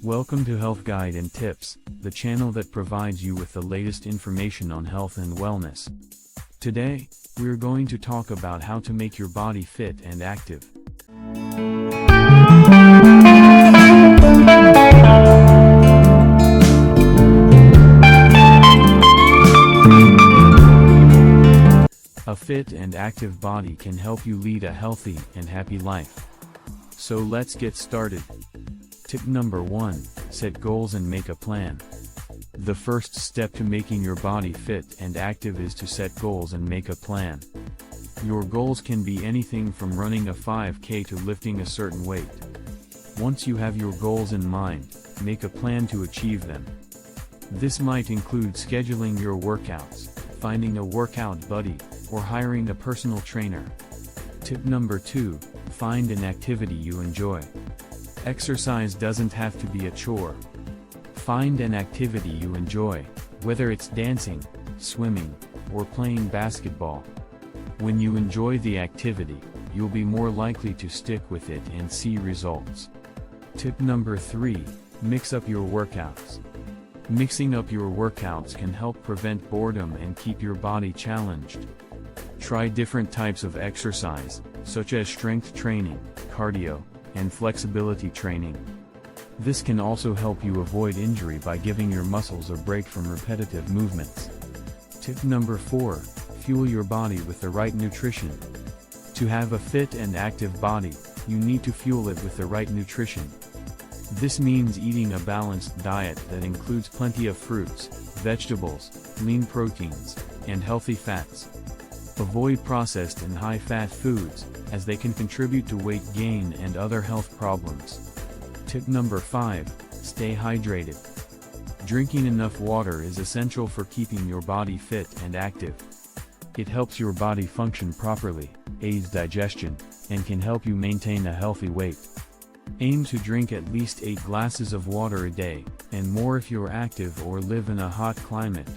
Welcome to Health Guide and Tips, the channel that provides you with the latest information on health and wellness. Today, we're going to talk about how to make your body fit and active. A fit and active body can help you lead a healthy and happy life. So let's get started. Tip number 1, set goals and make a plan. The first step to making your body fit and active is to set goals and make a plan. Your goals can be anything from running a 5K to lifting a certain weight. Once you have your goals in mind, make a plan to achieve them. This might include scheduling your workouts, finding a workout buddy, or hiring a personal trainer. Tip number 2, find an activity you enjoy. Exercise doesn't have to be a chore. Find an activity you enjoy, whether it's dancing, swimming, or playing basketball. When you enjoy the activity, you'll be more likely to stick with it and see results. Tip number 3, mix up your workouts. Mixing up your workouts can help prevent boredom and keep your body challenged. Try different types of exercise, such as strength training, cardio, and flexibility training. This can also help you avoid injury by giving your muscles a break from repetitive movements. Tip number 4, fuel your body with the right nutrition. To have a fit and active body, you need to fuel it with the right nutrition. This means eating a balanced diet that includes plenty of fruits, vegetables, lean proteins, and healthy fats. Avoid processed and high-fat foods, as they can contribute to weight gain and other health problems. Tip number 5, stay hydrated. Drinking enough water is essential for keeping your body fit and active. It helps your body function properly, aids digestion, and can help you maintain a healthy weight. Aim to drink at least 8 glasses of water a day, and more if you're active or live in a hot climate.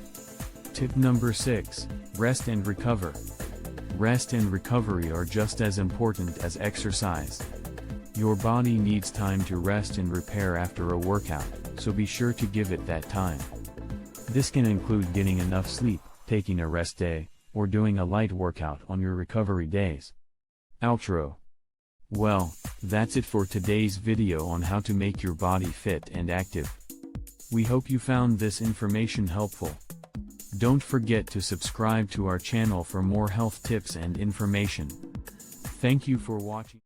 Tip number 6, rest and recover. Rest and recovery are just as important as exercise. Your body needs time to rest and repair after a workout, so be sure to give it that time. This can include getting enough sleep, taking a rest day, or doing a light workout on your recovery days. Outro. Well, that's it for today's video on how to make your body fit and active. We hope you found this information helpful. Don't forget to subscribe to our channel for more health tips and information. Thank you for watching.